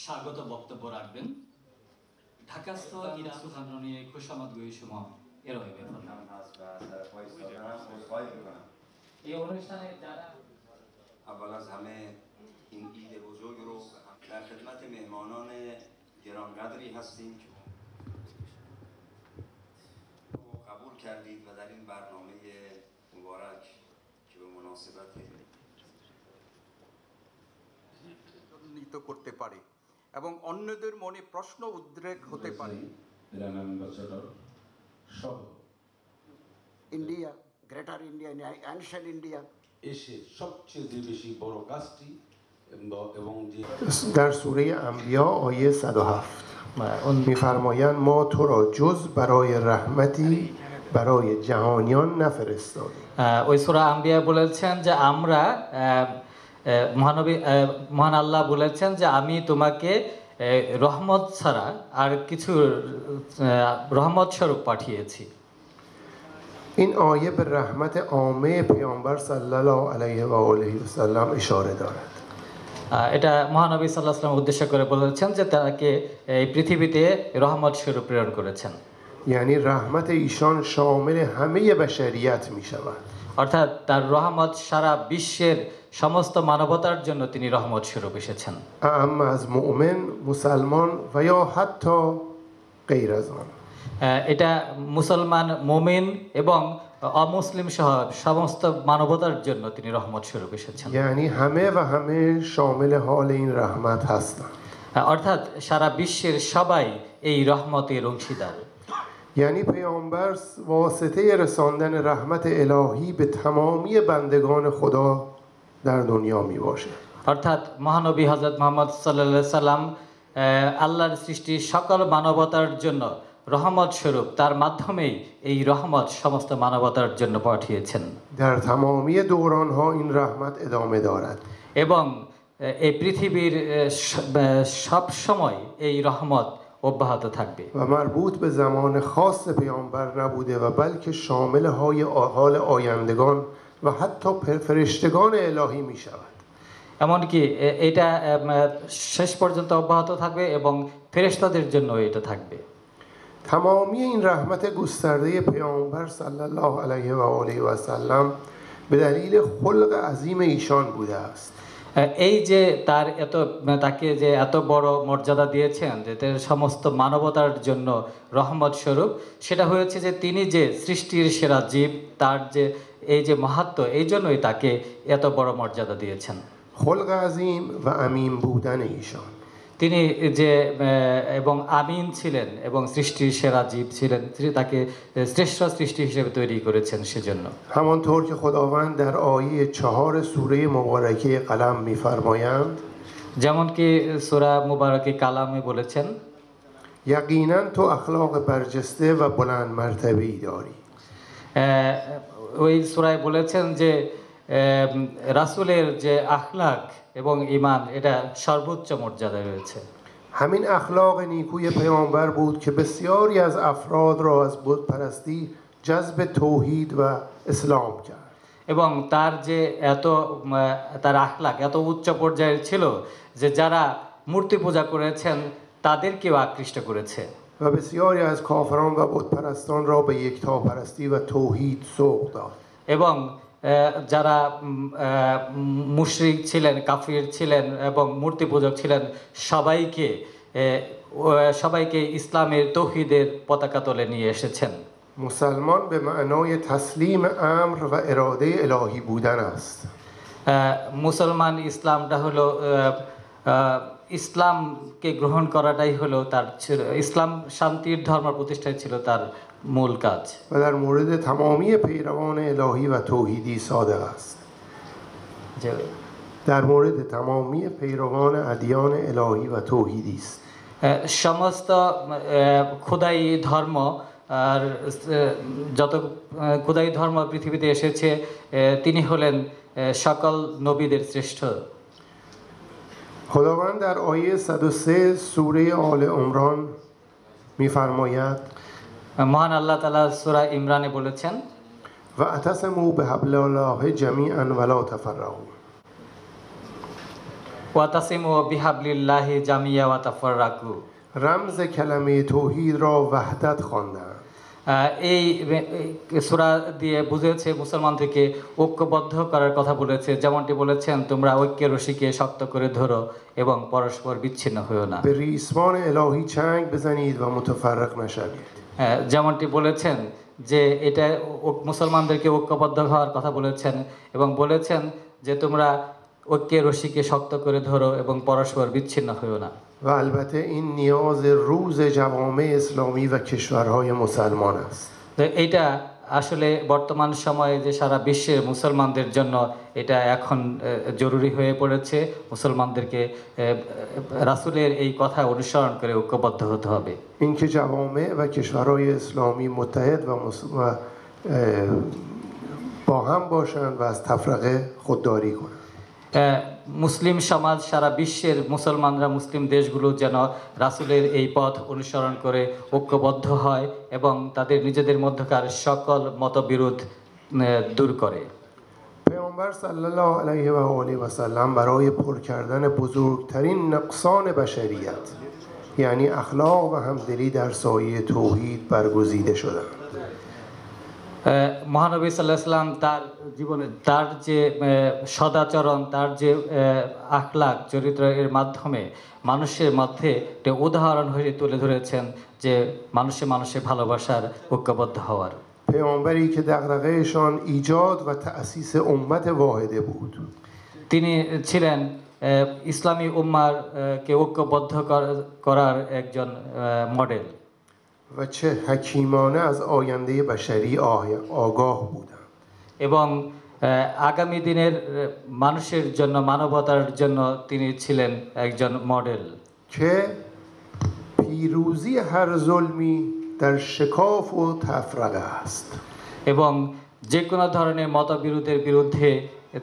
স্বাগত বক্তব্য রাখবেন ঢাকাস্থ ইরান সুখানরণী খুশামত গুইশুমা এরোয় বেফল এই অনুষ্ঠানে যারা اول از همه این عید بزرگ رو در خدمت مهمانان گرانقدری هستیم که قبول کردید و در این برنامه مبارک که به مناسبت উন্নীত করতে পারে এবং অন্যদের মনে প্রশ্ন উদ্রেক হতে পারে। India, greater India, ancient India এসে সবচেয়ে যে বেশি বড় কাজটি এবং যে در سوره انبیا آیه 107 می‌فرمایند ما تو را جز برای رحمتی برای جهانیان نفرستادیم। ওই সূরা আম্বিয়া বলেছেন যে আমরা মহান আল্লাহ বলেছেন যে আমি তোমাকে রহমত ছাড়া আর কিছু রহমত স্বরূপ পাঠিয়েছি। این آیه به رحمت عامه پیامبر صلی الله علیه و آله و سلم اشاره دارد। এটা মহানবী সাল্লাল্লাহু আলাইহি ওয়াসাল্লাম উদ্দেশ্য করে বলেছেন যে তাকে এই পৃথিবীতে রহমত স্বরূপ প্রেরণ করেছেন। یعنی رحمت ایشان شامل همه بشریت می‌شود। অর্থাৎ তার রহমত সারা বিশ্বের সমস্ত মানবতার জন্য তিনি রহমত স্বরূপ এসেছেন। اعم از مؤمن، مسلمان و یا حتی غیر از آن। এটা মুসলমান, মুমিন এবং অমুসলিম সহ সমস্ত মানবতার জন্য তিনি রহমত স্বরূপ এসেছেন। یعنی همه و همه شامل حال این رحمت هستند. অর্থাৎ সারা বিশ্বের সবাই এই রহমতের অংশীদার। یعنی پیامبر واسطه رساندن رحمت الهی به تمامی بندگان خدا در دنیا می باشه. অর্থাৎ মহানবী হযরত মুহাম্মদ সাল্লাল্লাহু আলাইহি সাল্লাম আল্লাহর সৃষ্টি সকল মানবতার জন্য রহমত স্বরূপ, তার মাধ্যমেই এই রহমত সমস্ত মানবতার জন্য পাঠিয়েছেন। در تمامی دوران‌ها این رحمت ادامه دارد. এবং এই پৃথিবীর সব সময় এই রহমত অব্যাহত থাকবে। و مربوط به زمان خاص پیامبر نبوده و بلکه شامل حال آیندگان و حتی فرشتگان الهی می شود. এমনকি এটা শেষ পর্যন্ত অব্যাহত থাকবে এবং ফেরেশতাদের জন্য এটা থাকবে। تمامی این رحمت گسترده پیامبر صلی الله علیه و آله و سلم به دلیل خلق عظیم ایشان بوده است. এই যে তাকে যে এত বড় মর্যাদা দিয়েছেন যে সমস্ত মানবতার জন্য রহমত স্বরূপ, সেটা হয়েছে যে তিনি যে সৃষ্টির সেরা জীব, তার যে এই যে মাহাত্ম্য, এই জন্যই তাকে এত বড় মর্যাদা দিয়েছেন। خلق عظیم و امین بودن ایشان. তিনি যে এবং আমিন ছিলেন এবং সৃষ্টির সেরা জীব ছিলেন, তিনি তাকে শ্রেষ্ঠ সৃষ্টি হিসেবে তৈরি করেছেন সেজন্য। همانطور که خداوند در آیه 4 سوره مبارکه قلم می‌فرمایند যেমন কি সূরা মুবারকে কালামে বলেছেন یقینا تو اخلاق برجسته و بلند مرتبه‌ای داری. ওই সূরায় বলেছেন যে রাসূলের যে আখলাক এবং ঈমান এটা সর্বোচ্চ মর্যাদায় রয়েছে। همین اخلاق نیکوی پیامبر بود که بسیاری از افراد را از بت پرستی جذب توحید و اسلام کرد. এবং তার যে তার আখলাক এত উচ্চ পর্যায়ের ছিল যে যারা মূর্তি পূজা করেছেন তাদেরকেও আকৃষ্ট করেছে। و بسیاری از کافران و بت پرستان را به یکتاپرستی و توحید سوق داد. এবং যারা মুশরিক ছিলেন, কাফির ছিলেন এবং মূর্তি পূজক ছিলেন সবাইকে ইসলামের তৌহিদের পতাকা তলে নিয়ে এসেছেন। مسلمان به معنای تسلیم امر و اراده الهی بودن است. মুসলমান ইসলামটা হলো ইসলামকে গ্রহণ করাটাই হলো তার ইসলাম শান্তির ধর্ম প্রতিষ্ঠাই ছিল তার মূল কাজ। و در مورد تمامی پیروان الهی و توحیدی صادق است. در مورد تمامی پیروان ادیان الهی و توحیدی است. সমস্ত খোদাই ধর্ম আর যত খোদাই ধর্ম পৃথিবীতে এসেছে তিনি হলেন সকল নবীদের শ্রেষ্ঠ। خداوند در آیه 103 سوره آل عمران می‌فرماید মহান আল্লাহ তাআলা সূরা ইমরানে বলেছেন واعتصموا بحبل الله جميعا ولا تفرقوا. ওয়াতাসিমু বিহাবলিল্লাহি জামিয়া ওয়া তাফাররাকু। رمز کلمه توحید را وحدت خواندند. এই সূরা দিয়ে বুঝিয়েছে মুসলমানদেরকে ঐক্যবদ্ধ করার কথা বলেছে, যেমনটি বলেছেন তোমরা ঐক্যের রশিকে শক্ত করে ধরো এবং পরস্পর বিচ্ছিন্ন হইও না। به ریسمان الهی چنگ بزنید و متفرق نشوید. যেমনটি বলেছেন যে এটা মুসলমানদেরকে ঐক্যবদ্ধ হওয়ার কথা বলেছেন এবং বলেছেন যে তোমরা ঐক্যের রশিকে শক্ত করে ধরো এবং পরস্পর বিচ্ছিন্ন হইও না। و البته این نیاز روز جوامع اسلامی و کشورهای مسلمان است. তো এইটা আসলে বর্তমান সময়ে যে সারা বিশ্বের মুসলমানদের জন্য এটা এখন জরুরি হয়ে পড়েছে। মুসলমানদেরকে রাসূলের এই কথা অনুসরণ করে ঐক্যবদ্ধ হতে হবে। اینکه جوامع و کشورهای اسلامی متحد و با هم باشند و از تفرقه خودداری کنند. মুসলিম সমাজ সারা বিশ্বের মুসলমানরা মুসলিম দেশগুলো যেন রাসূলের এই পথ অনুসরণ করে ঐক্যবদ্ধ হয় এবং তাদের নিজেদের মধ্যকার সকল মতবিরোধ দূর করে। پیامبر صلی الله علیه و آله و سلم برای پر کردن بزرگترین نقصان بشریت یعنی اخلاق و همدلی در سایه توحید برگزیده شدند. মহানবী সাল্লাল্লাহু আলাইহি সাল্লাম তার জীবনে তার যে সদাচরণ, তার যে আখলাক চরিত্র এর মাধ্যমে মানুষের মধ্যে একটা উদাহরণ হয়ে তুলে ধরেছেন যে মানুষে মানুষে ভালোবাসার ঐক্যবদ্ধ হওয়ার। پیامبری که دغدغه‌شان ایجاد و تأسیس امت واحده بود. তিনি ছিলেন ইসলামী উম্মার কে ঐক্যবদ্ধ করার একজন মডেল و چه حکیمانه از آینده بشری آگاه بودند. এবং আগামী দিনের মানুষের জন্য, মানবতার জন্য তিনি ছিলেন একজন মডেল। که پیروزی هر ظلمی در شکاف و تفرقه است. এবং যে কোনো ধরনের মতবিরোধের বিরুদ্ধে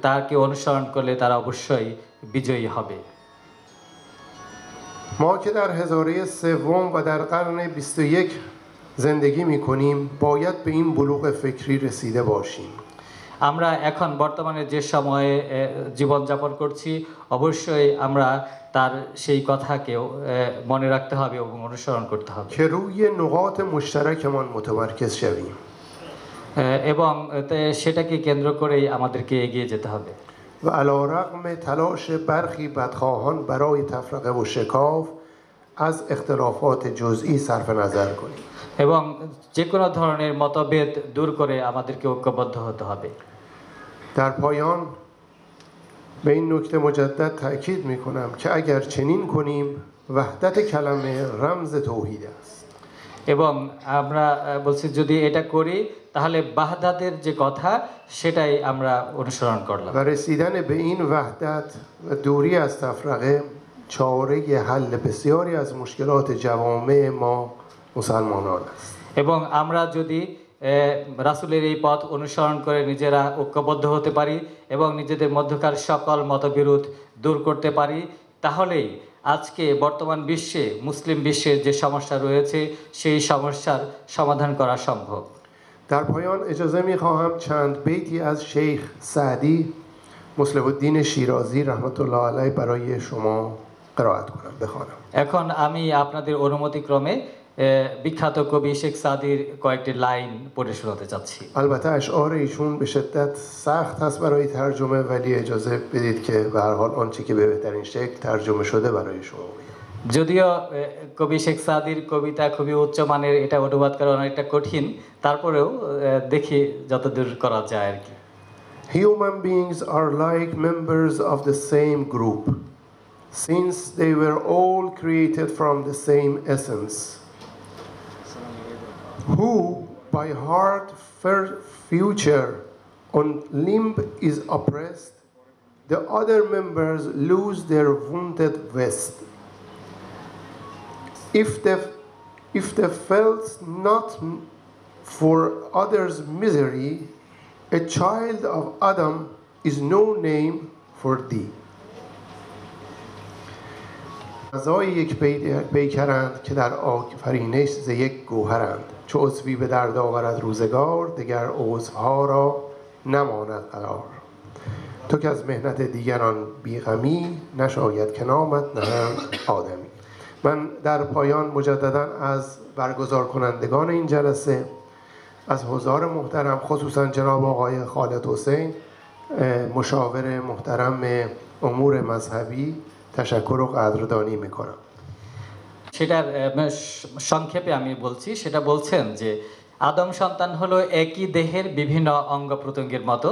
তাকে অনুসরণ করলে তারা অবশ্যই বিজয়ী হবে। ما که در هزاره سوم و در قرن 21 زندگی می‌کنیم باید به این بلوغ فکری رسیده باشیم. আমরা এখন বর্তমানে যে সময়ে জীবনযাপন করছি অবশ্যই আমরা তার সেই কথাকেও মনে রাখতে হবে এবং অনুসরণ করতে হবে که روی نقاط مشترکمان متمرکز شویم. এবং সেটাকে কেন্দ্র করেই আমাদেরকে এগিয়ে যেতে হবে। و علی‌رغم تلاش برخی بدخواهان برای تفرقه و شکاف از اختلافات جزئی صرف نظر کنیم. এবং যে কোনো ধরনের মতভেদ দূর করে আমাদেরকে ঐক্যবদ্ধ হতে হবে। در پایان به این نکته مجدد تأکید می‌کنم که اگر چنین کنیم وحدت کلمه رمز توحید است. এবং আমরা বলছি যদি এটা করি তাহলে বাহদাতের যে কথা সেটাই আমরা অনুসরণ করলাম। و رسیدن به این وحدت و دوری از تفرقه چاره حل بسیاری از مشکلات جوامع ما مسلمانان است. এবং আমরা যদি রাসূলের এই পথ অনুসরণ করে নিজেরা ঐক্যবদ্ধ হতে পারি এবং নিজেদের মধ্যকার সকল মতবিরোধ দূর করতে পারি তাহলেই আজকে বর্তমান বিশ্বে, মুসলিম বিশ্বের যে সমস্যা রয়েছে সেই সমস্যার সমাধান করা সম্ভব। در پایان اجازه می‌خواهم چند بیتی از شیخ سعدی مصلح الدین شیرازی رحمت الله علیه برای شما قرائت کنم، بخوانم. এখন আমি আপনাদের অনুমতিক্রমে বিখ্যাত কবি শেখ সাদির কয়েকটি লাইন পড়ে শোনাতে চাচ্ছি। البته اشعار ایشون به شدت سخت هست برای ترجمه ولی اجازه بدید که به هر حال آنچه که به بهترین شکل ترجمه شده برای شما بگم. যদিও কবি শেখ সাদির কবিতা খুবই উচ্চমানের, এটা অনুবাদ করা অনেকটা কঠিন, তারপরেও দেখি যতদূর করা যায় আর কি। Human beings are like members of the same group since they were all created from the same essence. Who by heart future on limb is oppressed, the other members lose their wounded vest. If they felt not for others' misery, a child of Adam is no name for thee. اعضای یک پیکرند که در آفرینش ز یک گوهرند، چو عضوی به درد آورد روزگار، دگر عضوها را نماند قرار. تو که از محنت دیگران بیغمی نشاید که نامت نهند آدمی. من در پایان مجددا از برگزار کنندگان این جلسه، از حضار محترم خصوصا جناب آقای خالد حسین مشاور محترم امور مذهبی تشکر و قدردانی میکنم. সেটার সংক্ষেপে আমি বলছি, সেটা বলছেন যে আদম সন্তান হলো একই দেহের বিভিন্ন অঙ্গ প্রত্যঙ্গের মতো।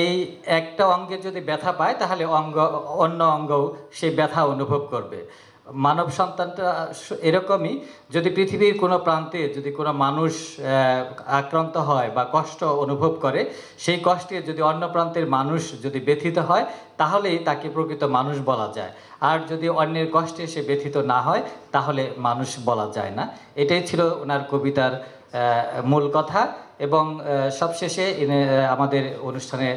এই একটা অঙ্গে যদি ব্যথা পায় তাহলে অন্য অঙ্গও সেই ব্যথা অনুভব করবে। মানব সন্তানটা এরকমই, যদি পৃথিবীর কোনো প্রান্তে যদি কোনো মানুষ আক্রান্ত হয় বা কষ্ট অনুভব করে, সেই কষ্টে যদি অন্য প্রান্তের মানুষ যদি ব্যথিত হয় তাহলেই তাকে প্রকৃত মানুষ বলা যায়। আর যদি অন্যের কষ্টে সে ব্যথিত না হয় তাহলে মানুষ বলা যায় না। এটাই ছিল ওনার কবিতার মূল কথা। এবং সবশেষে আমাদের অনুষ্ঠানে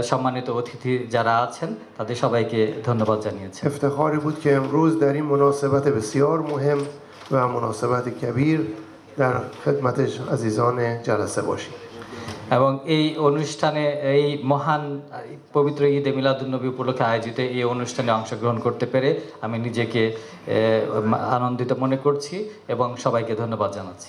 সম্মানিত অতিথি যারা আছেন তাদের সবাইকে ধন্যবাদ জানিয়েছি। افتخاری بود که امروز در این مناسبت بسیار مهم و مناسبت کبیر در خدمت عزیزان جلسه باشیم. এবং এই অনুষ্ঠানে, এই মহান পবিত্র ঈদে মিলাদুন্নবী উপলক্ষে আয়োজিত এই অনুষ্ঠানে অংশগ্রহণ করতে পেরে আমি নিজেকে আনন্দিত মনে করছি এবং সবাইকে ধন্যবাদ জানাচ্ছি।